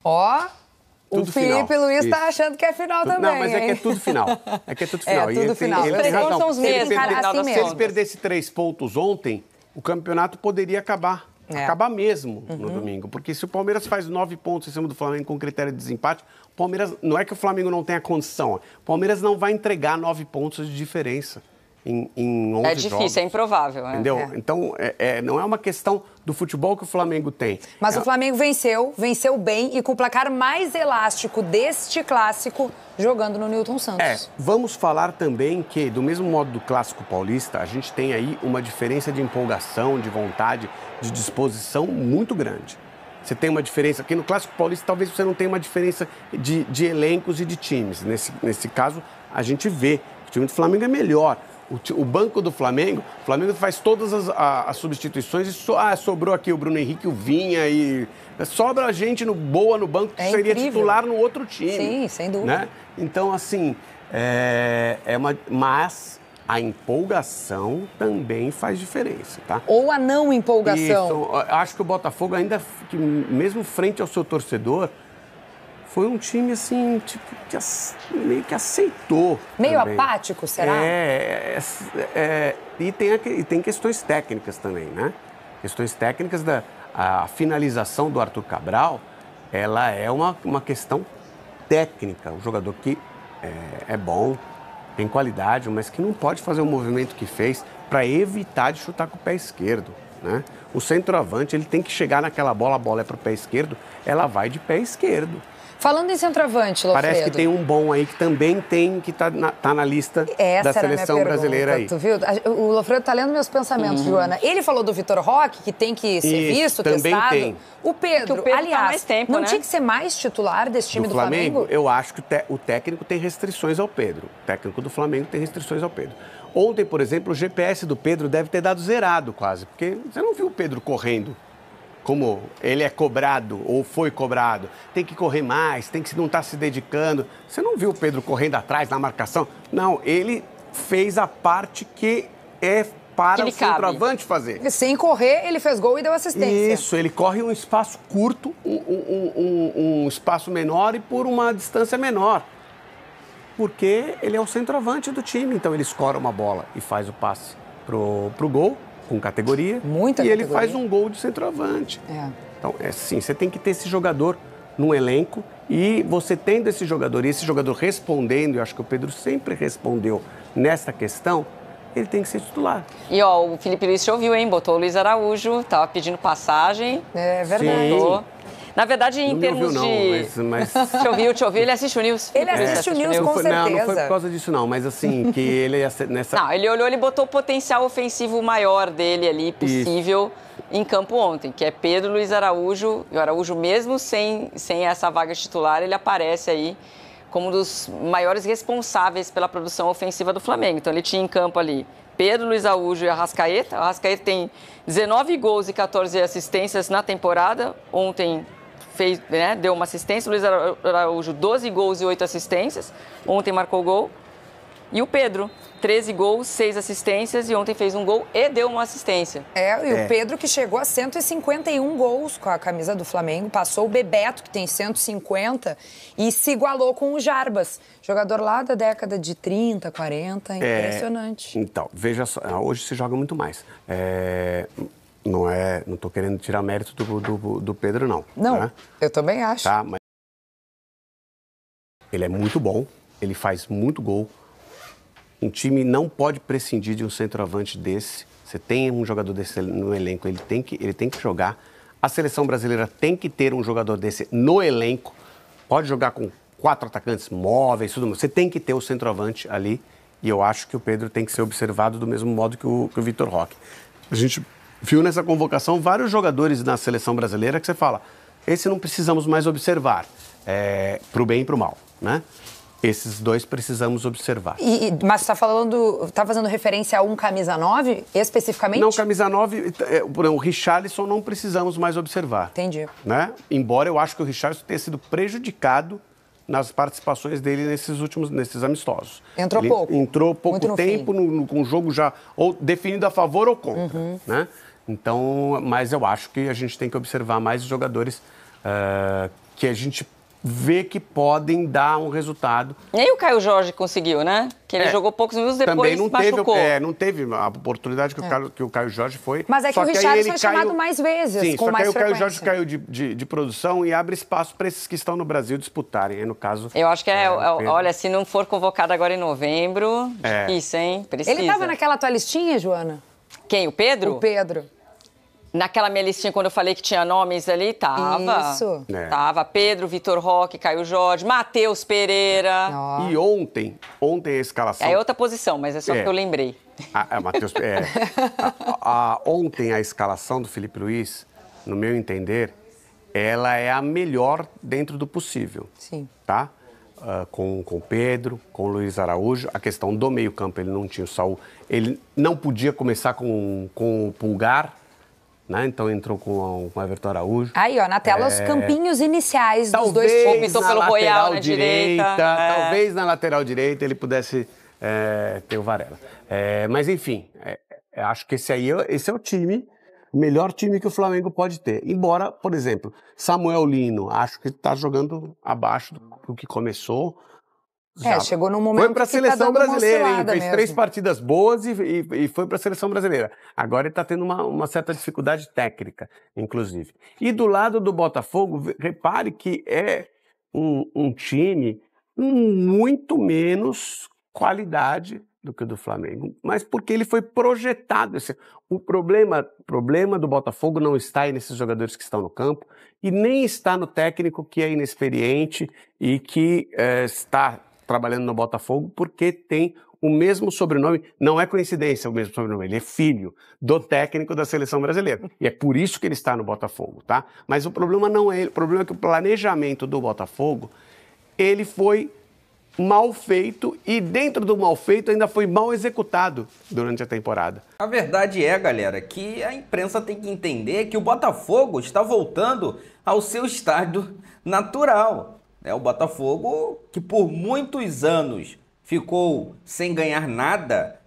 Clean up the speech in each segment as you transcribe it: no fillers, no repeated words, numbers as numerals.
Ó, o Tudo Felipe final. Luiz tá achando que é final também, Não, mas é que é tudo final. É que é tudo final. tudo final. Ele tem razão. São os mesmos, Se ele perdesse 3 pontos ontem, o campeonato poderia acabar. Acabar mesmo no domingo. Porque se o Palmeiras faz 9 pontos em cima do Flamengo com critério de desempate, o Palmeiras, não é que o Flamengo não tenha condição. O Palmeiras não vai entregar 9 pontos de diferença em 11 É difícil, jogos. é improvável. Entendeu? Então, não é uma questão do futebol que o Flamengo tem. Mas o Flamengo venceu bem e com o placar mais elástico deste clássico, jogando no Newton Santos. Vamos falar também que, do mesmo modo do Clássico Paulista, a gente tem aí uma diferença de empolgação, de vontade, de disposição muito grande. Você tem uma diferença, aqui no Clássico Paulista talvez você não tenha uma diferença de elencos e de times. Nesse caso, a gente vê que o time do Flamengo é melhor. O banco do Flamengo, o Flamengo faz todas as substituições e sobrou aqui o Bruno Henrique, o Vinha e sobra gente boa no banco que seria incrível. Titular no outro time. Sim, sem dúvida. Né? Então, assim, mas a empolgação também faz diferença, tá? Ou a não empolgação. Isso, acho que o Botafogo ainda, que mesmo frente ao seu torcedor, foi um time, assim, tipo, que meio que aceitou. Meio também. apático, será? E tem questões técnicas também, né? Questões técnicas a finalização do Arthur Cabral, ela é uma questão técnica. Um jogador que é bom, tem qualidade, mas que não pode fazer o movimento que fez para evitar de chutar com o pé esquerdo, né? O centroavante, ele tem que chegar naquela bola, a bola é para o pé esquerdo, ela vai de pé esquerdo. Falando em centroavante, Lofredo. Parece que tem um bom aí que também que tá na lista da seleção brasileira aí. Tu viu? O Lofredo tá lendo meus pensamentos, Joana. Ele falou do Vitor Roque, que tem que ser visto, também testado. tem. O Pedro, aliás, tá mais tempo, não né? tinha que ser mais titular desse time do Flamengo? Eu acho que o técnico tem restrições ao Pedro. O técnico do Flamengo tem restrições ao Pedro. Ontem, por exemplo, o GPS do Pedro deve ter dado zerado quase, porque você não viu o Pedro correndo como ele é cobrado ou foi cobrado. Tem que correr mais, tem que não estar se dedicando. Você não viu o Pedro correndo atrás na marcação? Não, ele fez a parte que é para o centroavante fazer. Sem correr, ele fez gol e deu assistência. Isso, ele corre um espaço curto, um espaço menor e por uma distância menor. Porque ele é o centroavante do time, então ele escora uma bola e faz o passe pro gol, com categoria. Muita e categoria. ele faz um gol de centroavante. Então, assim, você tem que ter esse jogador no elenco e você tendo esse jogador e esse jogador respondendo, eu acho que o Pedro sempre respondeu nessa questão, ele tem que ser titular. E, o Felipe Luiz te ouviu, hein? Botou o Luiz Araújo, tava pedindo passagem. É verdade. Sim. Na verdade, em não termos me ouviu, de... Não, mas... Te ouviu, ele assiste o News. Ele assiste o News, com certeza. Não foi por causa disso, não. Mas, assim, que ele ia ser nessa... Não, ele olhou, ele botou o potencial ofensivo maior dele ali, possível, em campo ontem, que é Pedro Luiz Araújo. E o Araújo, mesmo sem essa vaga titular, ele aparece aí como um dos maiores responsáveis pela produção ofensiva do Flamengo. Então, ele tinha em campo ali Pedro Luiz Araújo e Arrascaeta. O Arrascaeta tem 19 gols e 14 assistências na temporada. Ontem fez, né, deu uma assistência. O Luiz Araújo, 12 gols e 8 assistências. Ontem marcou gol. E o Pedro, 13 gols, 6 assistências. E ontem fez um gol e deu uma assistência. O Pedro que chegou a 151 gols com a camisa do Flamengo. Passou o Bebeto, que tem 150. E se igualou com o Jarbas. Jogador lá da década de 30, 40. Impressionante. Então, veja só. Hoje se joga muito mais. Não estou querendo tirar mérito do Pedro, não. Não, né? Eu também acho. Tá, mas ele é muito bom, ele faz muito gol. Um time não pode prescindir de um centroavante desse. Você tem um jogador desse no elenco, ele tem que jogar. A seleção brasileira tem que ter um jogador desse no elenco. Pode jogar com 4 atacantes móveis, tudo mais. Você tem que ter o centroavante ali. E eu acho que o Pedro tem que ser observado do mesmo modo que o Vitor Roque. A gente viu nessa convocação vários jogadores na seleção brasileira que você fala, esse não precisamos mais observar, pro bem e pro mal, né? Esses dois precisamos observar. Mas você tá fazendo referência a um camisa 9, especificamente? Não, camisa 9, o Richarlison não precisamos mais observar. Entendi. Né? Embora eu acho que o Richarlison tenha sido prejudicado nas participações dele nesses amistosos. Entrou pouco tempo com o jogo já ou definido a favor ou contra, né? Então, mas eu acho que a gente tem que observar mais jogadores que a gente vê que podem dar um resultado. Nem o Caio Jorge conseguiu, né? Que ele jogou poucos minutos, depois machucou. Não teve a oportunidade que o Caio Jorge foi. Mas é que o Richarlison foi chamado mais vezes, sim, com mais frequência. Só que aí o Caio Jorge caiu de produção e abre espaço para esses que estão no Brasil disputarem. No caso, eu acho que olha, se não for convocado agora em novembro, difícil, hein? Precisa. Ele estava naquela tua listinha, Joana? Quem, o Pedro? O Pedro. Naquela minha listinha, quando eu falei que tinha nomes ali, tava. Isso. Tava Pedro, Vitor Roque, Caio Jorge, Matheus Pereira. Oh. E ontem a escalação... É outra posição, mas é só que eu lembrei. Matheus Pereira. Ontem a escalação do Felipe Luiz, no meu entender, ela é a melhor dentro do possível. Sim. Tá? Com o Pedro, com o Luiz Araújo. A questão do meio-campo, ele não tinha o Saul. Ele não podia começar com o Pulgar, né? Então entrou com o Everton Araújo. Aí, ó, na tela os campinhos iniciais dos dois times. Optou pelo Royal na direita. Talvez na lateral direita ele pudesse ter o Varela. Mas enfim, acho que esse é o time, o melhor time que o Flamengo pode ter. Embora, por exemplo, Samuel Lino, acho que está jogando abaixo do que começou. Chegou num momento foi para a seleção brasileira, hein? Fez mesmo. 3 partidas boas e foi para a seleção brasileira. Agora ele está tendo uma certa dificuldade técnica, inclusive. E do lado do Botafogo, repare que é um time muito menos qualidade do que o do Flamengo, mas porque ele foi projetado. O problema do Botafogo não está aí nesses jogadores que estão no campo e nem está no técnico que é inexperiente e que está trabalhando no Botafogo porque tem o mesmo sobrenome, não é coincidência o mesmo sobrenome, ele é filho do técnico da seleção brasileira. E é por isso que ele está no Botafogo, tá? Mas o problema não é ele, o problema é que o planejamento do Botafogo, ele foi mal feito e dentro do mal feito ainda foi mal executado durante a temporada. A verdade é, galera, que a imprensa tem que entender que o Botafogo está voltando ao seu estado natural. O Botafogo, que por muitos anos ficou sem ganhar nada,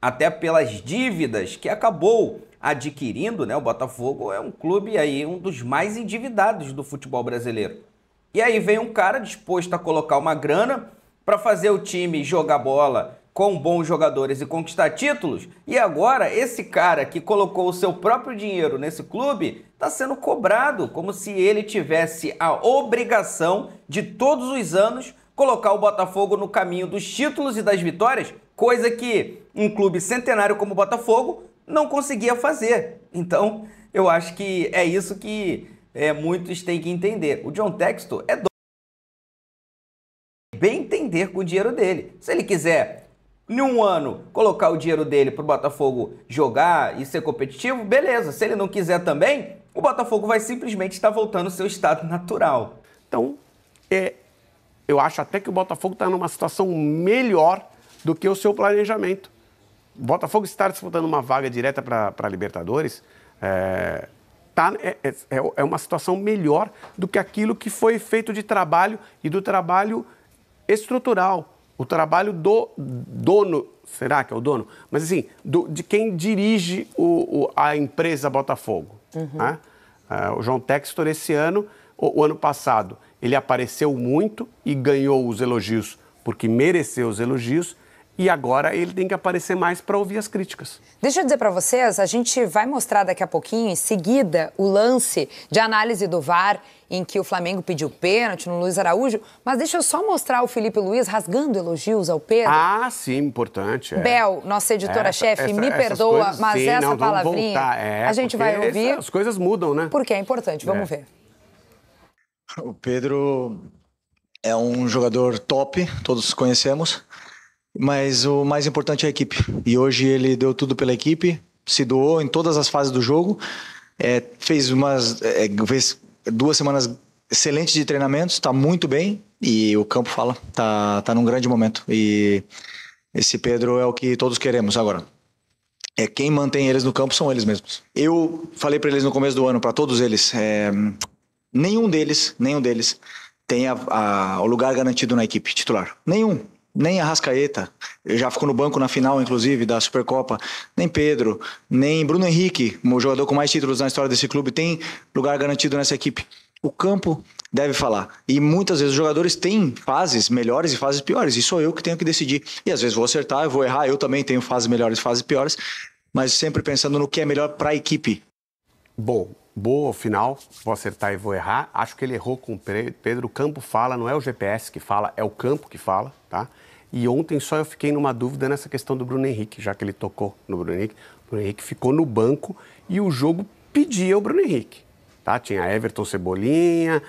até pelas dívidas que acabou adquirindo, né? O Botafogo é um clube aí, um dos mais endividados do futebol brasileiro. E aí vem um cara disposto a colocar uma grana para fazer o time jogar bola com bons jogadores e conquistar títulos, e agora esse cara que colocou o seu próprio dinheiro nesse clube está sendo cobrado como se ele tivesse a obrigação de todos os anos colocar o Botafogo no caminho dos títulos e das vitórias, coisa que um clube centenário como o Botafogo não conseguia fazer. Então, eu acho que é isso que muitos têm que entender. O John Textor é bem entender com o dinheiro dele. Se ele quiser, em um ano, colocar o dinheiro dele para o Botafogo jogar e ser competitivo, beleza. Se ele não quiser também, o Botafogo vai simplesmente estar voltando ao seu estado natural. Então, eu acho até que o Botafogo está numa situação melhor do que o seu planejamento. O Botafogo estar disputando uma vaga direta para a Libertadores é uma situação melhor do que aquilo que foi feito de trabalho e do trabalho estrutural. O trabalho do dono, será que é o dono? Mas assim, de quem dirige a empresa Botafogo. Né? O João Textor, esse ano, o ano passado, ele apareceu muito e ganhou os elogios porque mereceu os elogios. E agora ele tem que aparecer mais para ouvir as críticas. Deixa eu dizer para vocês, a gente vai mostrar daqui a pouquinho, em seguida, o lance de análise do VAR, em que o Flamengo pediu pênalti no Luiz Araújo, mas deixa eu só mostrar o Felipe Luiz rasgando elogios ao Pedro. Ah, sim, importante. Bel, nossa editora-chefe, me perdoa, coisas, mas sim, essa não, palavrinha a gente vai ouvir. As coisas mudam, né? Porque é importante, vamos ver. O Pedro é um jogador top, todos conhecemos. Mas o mais importante é a equipe. E hoje ele deu tudo pela equipe, se doou em todas as fases do jogo. Fez 2 semanas excelentes de treinamentos, está muito bem. E o campo fala, tá num grande momento. E esse Pedro é o que todos queremos agora. Quem mantém eles no campo são eles mesmos. Eu falei para eles no começo do ano, para todos eles, nenhum deles tem o lugar garantido na equipe titular. Nenhum. Nem Arrascaeta, já ficou no banco na final, inclusive, da Supercopa. Nem Pedro, nem Bruno Henrique, o jogador com mais títulos na história desse clube, tem lugar garantido nessa equipe. O campo deve falar. E muitas vezes os jogadores têm fases melhores e fases piores, e sou eu que tenho que decidir. E às vezes vou acertar, eu vou errar, eu também tenho fases melhores e fases piores, mas sempre pensando no que é melhor para a equipe. Bom, boa ao final, vou acertar e vou errar. Acho que ele errou com o Pedro. O campo fala, não é o GPS que fala, é o campo que fala, tá? E ontem só eu fiquei numa dúvida nessa questão do Bruno Henrique, já que ele tocou no Bruno Henrique. O Bruno Henrique ficou no banco e o jogo pedia o Bruno Henrique, tá? Tinha Everton, Cebolinha,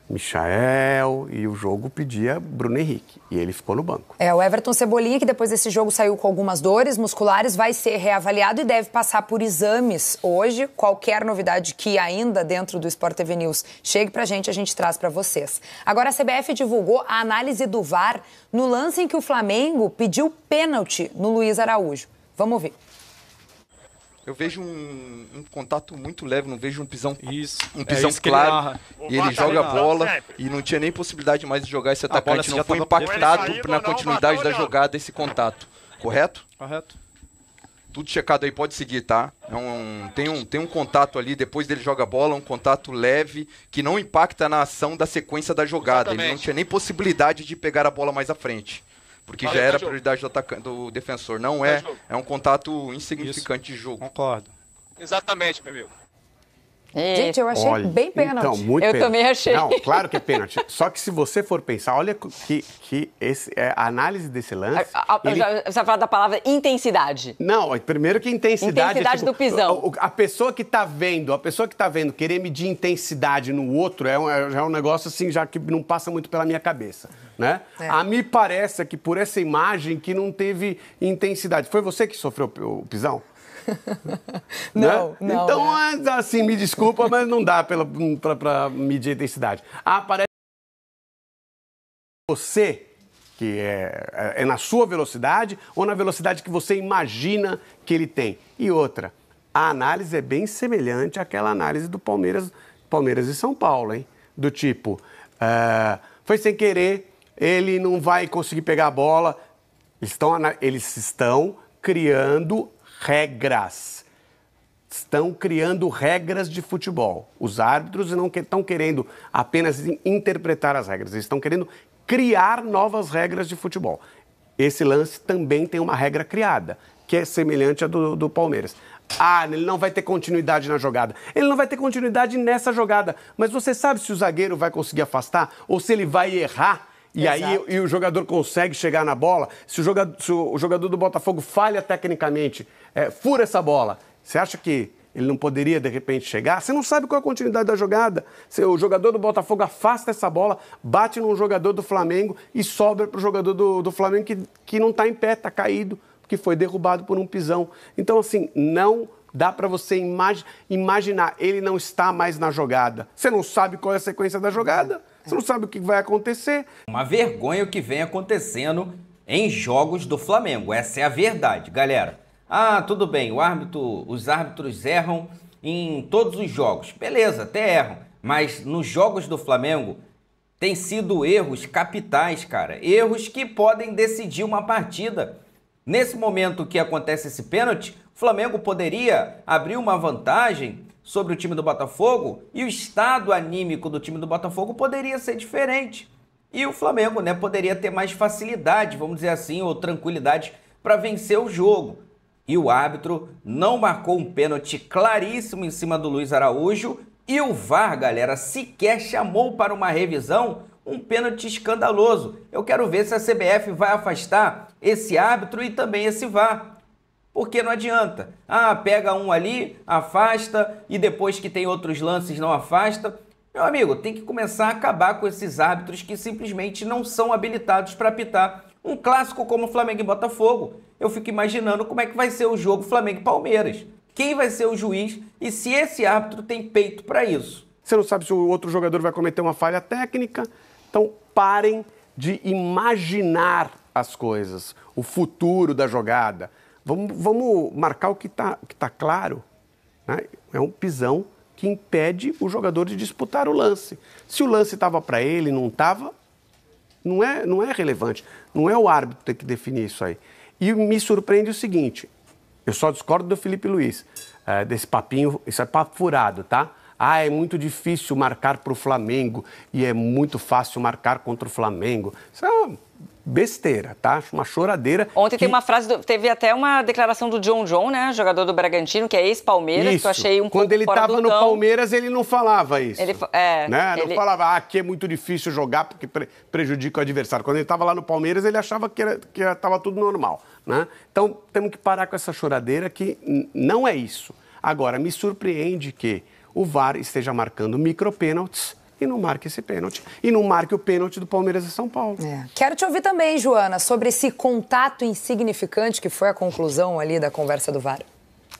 Michael, e o jogo pedia Bruno Henrique, e ele ficou no banco. O Everton Cebolinha, que depois desse jogo saiu com algumas dores musculares, vai ser reavaliado e deve passar por exames hoje. Qualquer novidade que ainda dentro do Sport TV News chegue pra gente, a gente traz pra vocês. Agora, a CBF divulgou a análise do VAR no lance em que o Flamengo pediu pênalti no Luiz Araújo. Vamos ver. Eu vejo um contato muito leve, não vejo um pisão isso claro. E ele joga a bola e não tinha nem possibilidade mais de jogar esse atacante. Não foi impactado na continuidade da jogada esse contato. Correto? Correto. Tudo checado aí, pode seguir, tá? Tem um contato ali, depois dele joga a bola, um contato leve, que não impacta na ação da sequência da jogada. Exatamente. Ele não tinha nem possibilidade de pegar a bola mais à frente. Porque já era a prioridade do defensor. Não é um contato insignificante de jogo. Concordo. Exatamente, meu amigo. Gente, eu achei bem pênalti. Então, muito eu pênalti. Também achei. Não, claro que é pênalti. Só que se você for pensar, olha que a análise desse lance... Você vai falar da palavra intensidade. Não, primeiro que intensidade... Intensidade do pisão. A pessoa que tá vendo querer medir intensidade no outro já é um negócio assim, já que não passa muito pela minha cabeça, né? A mim parece que por essa imagem que não teve intensidade. Foi você que sofreu o pisão? Não, né? não. Então, assim, me desculpa, mas não dá pra medir a intensidade. Parece você que é na sua velocidade ou na velocidade que você imagina que ele tem. E outra, a análise é bem semelhante àquela análise do Palmeiras e São Paulo, hein? Do tipo, foi sem querer, ele não vai conseguir pegar a bola. Eles estão criando regras. Estão criando regras de futebol. Os árbitros não estão querendo apenas interpretar as regras, eles estão querendo criar novas regras de futebol. Esse lance também tem uma regra criada, que é semelhante à do Palmeiras. Ele não vai ter continuidade na jogada. Ele não vai ter continuidade nessa jogada. Mas você sabe se o zagueiro vai conseguir afastar ou se ele vai errar? E aí o jogador consegue chegar na bola. Se o jogador do Botafogo falha tecnicamente, fura essa bola, você acha que ele não poderia, de repente, chegar? Você não sabe qual é a continuidade da jogada. Se o jogador do Botafogo afasta essa bola, bate num jogador do Flamengo e sobra para o jogador do Flamengo que não está em pé, está caído, porque foi derrubado por um pisão. Então, assim, não dá para você imaginar. Ele não está mais na jogada. Você não sabe qual é a sequência da jogada. Você não sabe o que vai acontecer. Uma vergonha o que vem acontecendo em jogos do Flamengo. Essa é a verdade, galera. Tudo bem, os árbitros erram em todos os jogos. Beleza, até erram. Mas nos jogos do Flamengo tem sido erros capitais, cara. Erros que podem decidir uma partida. Nesse momento que acontece esse pênalti, o Flamengo poderia abrir uma vantagem sobre o time do Botafogo e o estado anímico do time do Botafogo poderia ser diferente. E o Flamengo, poderia ter mais facilidade, vamos dizer assim, ou tranquilidade para vencer o jogo. E o árbitro não marcou um pênalti claríssimo em cima do Luiz Araújo e o VAR, galera, sequer chamou para uma revisão um pênalti escandaloso. Eu quero ver se a CBF vai afastar esse árbitro e também esse VAR. Porque não adianta. Pega um ali, afasta e depois que tem outros lances não afasta. Meu amigo, tem que começar a acabar com esses árbitros que simplesmente não são habilitados para apitar um clássico como Flamengo e Botafogo. Eu fico imaginando como é que vai ser o jogo Flamengo e Palmeiras. Quem vai ser o juiz e se esse árbitro tem peito para isso. Você não sabe se o outro jogador vai cometer uma falha técnica. Então parem de imaginar as coisas, o futuro da jogada. Vamos marcar o que tá claro, né? É um pisão que impede o jogador de disputar o lance. Se o lance estava para ele, não estava, não é relevante. Não é o árbitro que tem que definir isso aí. E me surpreende o seguinte, eu só discordo do Felipe Luiz, desse papinho, isso é papo furado, tá? é muito difícil marcar para o Flamengo e é muito fácil marcar contra o Flamengo. Isso é uma besteira, tá? Uma choradeira. Ontem tem uma frase, teve até uma declaração do John, né? Jogador do Bragantino, que é ex-Palmeiras, que eu achei um pouco Quando ele estava no Palmeiras, ele não falava isso. Não falava, aqui é muito difícil jogar porque prejudica o adversário. Quando ele estava lá no Palmeiras, ele achava que estava tudo normal, né? Então, temos que parar com essa choradeira que não é isso. Agora, me surpreende que o VAR esteja marcando micropênaltis e não marque esse pênalti. E não marque o pênalti do Palmeiras e São Paulo. Quero te ouvir também, Joana, sobre esse contato insignificante que foi a conclusão ali da conversa do VAR.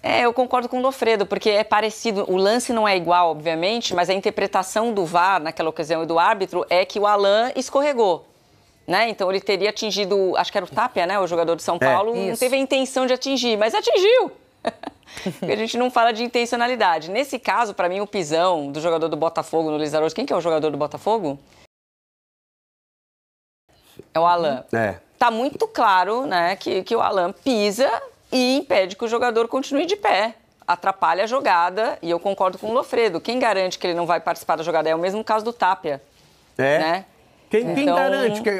Eu concordo com o Lofredo, porque é parecido, o lance não é igual, obviamente, mas a interpretação do VAR naquela ocasião e do árbitro é que o Alan escorregou, né? Então ele teria atingido, acho que era o Tapia, né? O jogador de São Paulo, não teve a intenção de atingir, mas atingiu! A gente não fala de intencionalidade. Nesse caso, para mim, o pisão do jogador do Botafogo no Luiz Araújo. Quem que é o jogador do Botafogo? É o Alan. Tá muito claro, né, que o Alan pisa e impede que o jogador continue de pé. Atrapalha a jogada e eu concordo com o Lofredo. Quem garante que ele não vai participar da jogada? É o mesmo caso do Tapia. Né? Quem garante que...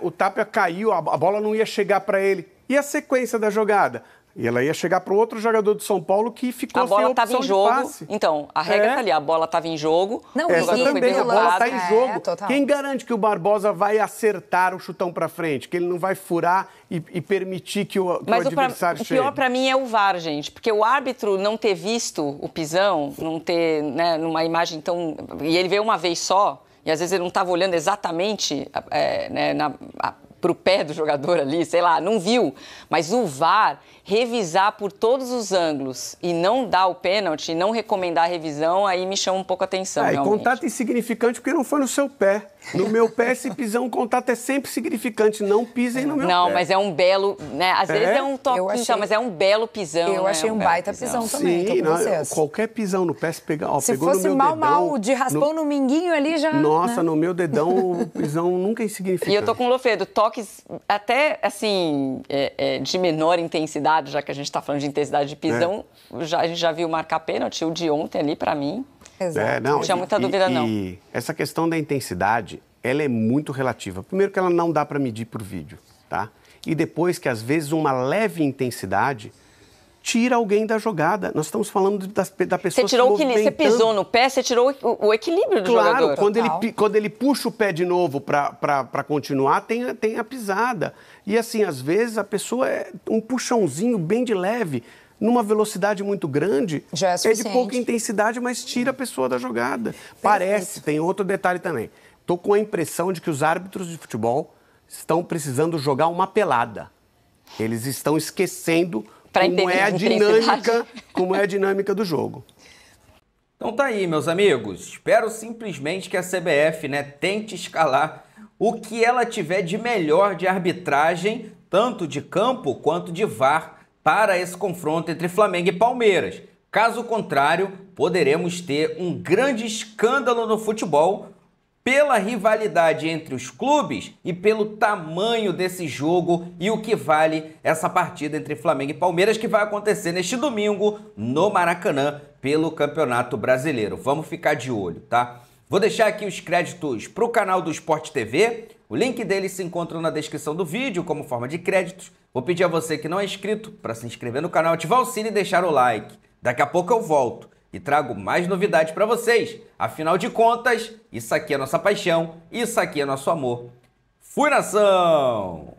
o Tapia caiu, a bola não ia chegar para ele. E a sequência da jogada? E ela ia chegar para o outro jogador do São Paulo que ficou sem a opção de passe. A bola estava em jogo. Então, a regra está ali. A bola estava em jogo. Não, essa também, a bola está em jogo. Total. Quem garante que o Barbosa vai acertar o chutão para frente? Que ele não vai furar e permitir que o adversário chegue? O pior para mim é o VAR, gente. Porque o árbitro não ter visto o pisão, não ter, né, numa imagem tão... E ele veio uma vez só, e às vezes ele não estava olhando exatamente para o pé do jogador ali, sei lá, não viu. Mas o VAR... revisar por todos os ângulos e não dar o pênalti, não recomendar a revisão, aí me chama um pouco a atenção, E contato insignificante porque não foi no seu pé. No meu pé, esse pisão, o contato é sempre significante. Não pisem no meu pé. Não, mas é um belo, né? Às vezes é um toque, mas é um belo pisão. Eu achei um baita pisão também. Sim, qualquer pisão no pé, se pegar, se pegou fosse no meu dedão, de raspão no minguinho ali já... Nossa, no meu dedão, o pisão nunca é insignificante. E eu tô com o Lofredo, toques até, assim, de menor intensidade, já que a gente está falando de intensidade de pisão, a gente já viu marcar pênalti, o de ontem ali, para mim. Exato. Não tinha muita dúvida, não. E essa questão da intensidade, ela é muito relativa. Primeiro que ela não dá para medir por vídeo, tá? E depois que, às vezes, uma leve intensidade tira alguém da jogada. Nós estamos falando da pessoa se movimentando. Você pisou no pé, você tirou o equilíbrio do jogador. Claro, quando ele puxa o pé de novo para continuar, tem a pisada. E assim, às vezes, a pessoa é um puxãozinho bem de leve, numa velocidade muito grande, já é de pouca intensidade, mas tira a pessoa da jogada. Parece, tem outro detalhe também. Estou com a impressão de que os árbitros de futebol estão precisando jogar uma pelada. Eles estão esquecendo como é a dinâmica do jogo. Então tá aí, meus amigos. Espero simplesmente que a CBF, tente escalar o que ela tiver de melhor de arbitragem, tanto de campo quanto de VAR, para esse confronto entre Flamengo e Palmeiras. Caso contrário, poderemos ter um grande escândalo no futebol pela rivalidade entre os clubes e pelo tamanho desse jogo e o que vale essa partida entre Flamengo e Palmeiras, que vai acontecer neste domingo no Maracanã pelo Campeonato Brasileiro. Vamos ficar de olho, tá? Vou deixar aqui os créditos para o canal do Sport TV. O link dele se encontra na descrição do vídeo como forma de créditos. Vou pedir a você que não é inscrito para se inscrever no canal, ativar o sino e deixar o like. Daqui a pouco eu volto e trago mais novidades para vocês. Afinal de contas, isso aqui é nossa paixão, isso aqui é nosso amor. Fui, nação!